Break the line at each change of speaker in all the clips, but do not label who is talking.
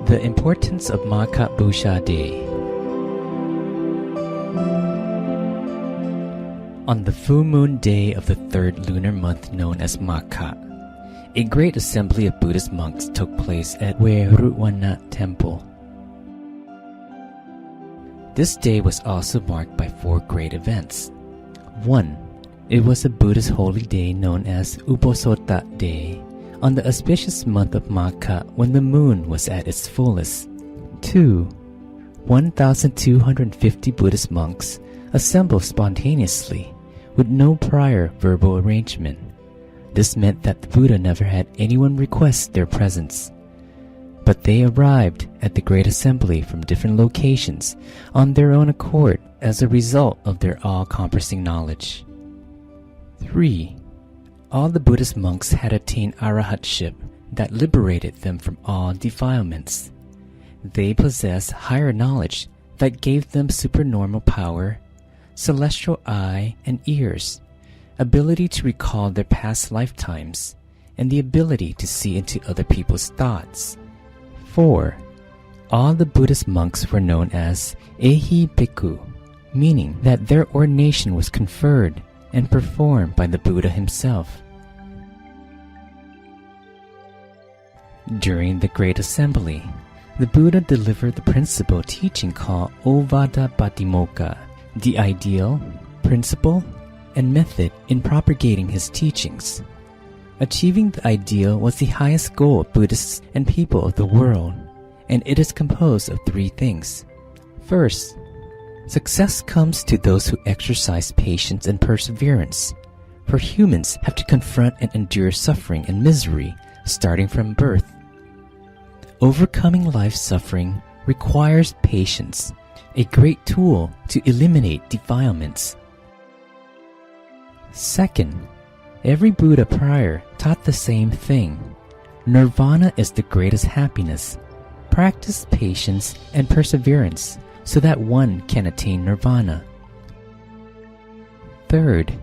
The Importance of Magha Puja Day. On the full moon day of the third lunar month known as Magha, a great assembly of Buddhist monks took place at Veluvana Temple. This day was also marked by four great events. 1. It was a Buddhist holy day known as Uposota Day, on the auspicious month of Magha when the moon was at its fullest. 2. 1,250 Buddhist monks assembled spontaneously, with no prior verbal arrangement. This meant that the Buddha never had anyone request their presence, but they arrived at the great assembly from different locations on their own accord as a result of their all-encompassing knowledge. 3. All the Buddhist monks had attained arahantship that liberated them from all defilements. They possessed higher knowledge that gave them supernormal power, celestial eye and ears, ability to recall their past lifetimes, and the ability to see into other people's thoughts. 4. All the Buddhist monks were known as Ehi Bhikkhu, meaning that their ordination was conferred and performed by the Buddha himself. During the Great Assembly, the Buddha delivered the principal teaching called Ovada Patimokkha, the ideal, principle, and method in propagating his teachings. Achieving the ideal was the highest goal of Buddhists and people of the world, and it is composed of three things. First, success comes to those who exercise patience and perseverance, for humans have to confront and endure suffering and misery starting from birth. Overcoming life's suffering requires patience, a great tool to eliminate defilements. Second, every Buddha prior taught the same thing. Nirvana is the greatest happiness. Practice patience and perseverance so that one can attain nirvana. Third,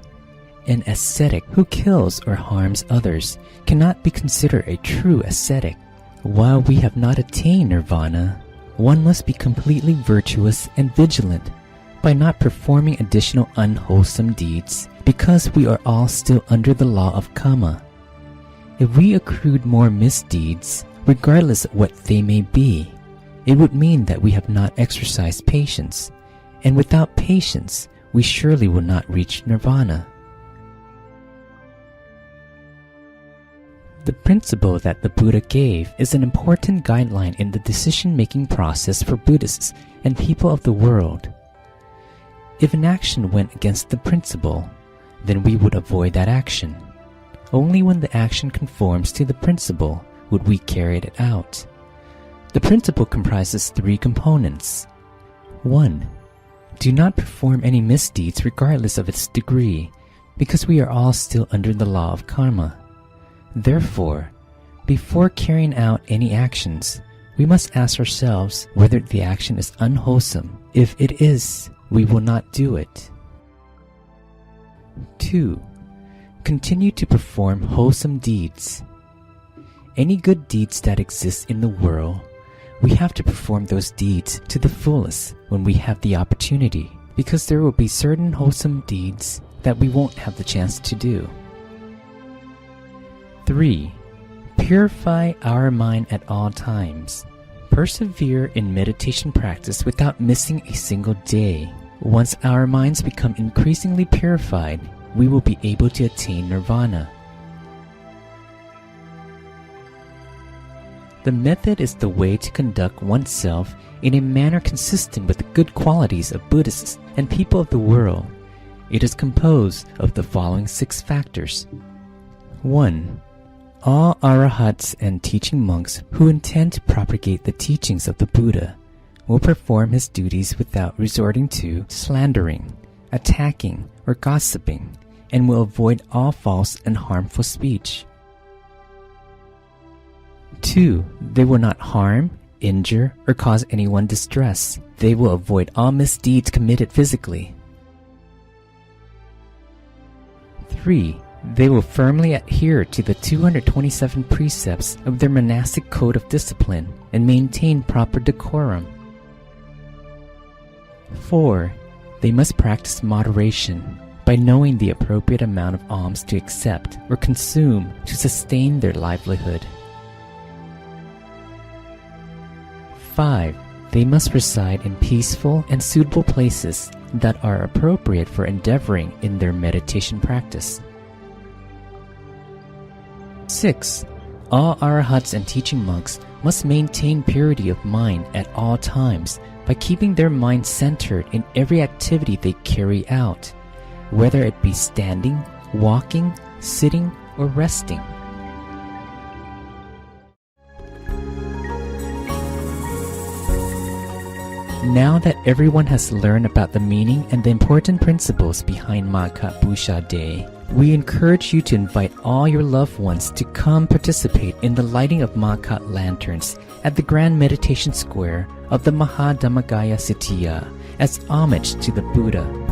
an ascetic who kills or harms others cannot be considered a true ascetic. While we have not attained nirvana, one must be completely virtuous and vigilant by not performing additional unwholesome deeds because we are all still under the law of karma. If we accrued more misdeeds, regardless of what they may be, it would mean that we have not exercised patience, and without patience, we surely will not reach nirvana. The principle that the Buddha gave is an important guideline in the decision-making process for Buddhists and people of the world. If an action went against the principle, then we would avoid that action. Only when the action conforms to the principle would we carry it out. The principle comprises three components. 1. Do not perform any misdeeds regardless of its degree, because we are all still under the law of karma. Therefore, before carrying out any actions, we must ask ourselves whether the action is unwholesome. If it is, we will not do it. 2. Continue to perform wholesome deeds. Any good deeds that exist in the world, we have to perform those deeds to the fullest when we have the opportunity, because there will be certain wholesome deeds that we won't have the chance to do. 3. Purify our mind at all times. Persevere in meditation practice without missing a single day. Once our minds become increasingly purified, we will be able to attain nirvana. The method is the way to conduct oneself in a manner consistent with the good qualities of Buddhists and people of the world. It is composed of the following 6 factors. 1. All arahants and teaching monks who intend to propagate the teachings of the Buddha will perform his duties without resorting to slandering, attacking, or gossiping, and will avoid all false and harmful speech. 2. They will not harm, injure, or cause anyone distress. They will avoid all misdeeds committed physically. 3. They will firmly adhere to the 227 precepts of their monastic code of discipline and maintain proper decorum. 4. They must practice moderation by knowing the appropriate amount of alms to accept or consume to sustain their livelihood. 5. They must reside in peaceful and suitable places that are appropriate for endeavoring in their meditation practice. 6. All arahants and teaching monks must maintain purity of mind at all times by keeping their mind centered in every activity they carry out, whether it be standing, walking, sitting, or resting. Now that everyone has learned about the meaning and the important principles behind Magha Puja Day, we encourage you to invite all your loved ones to come participate in the lighting of Magha lanterns at the Grand Meditation Square of the Mahadhammagaya Sitiya as homage to the Buddha.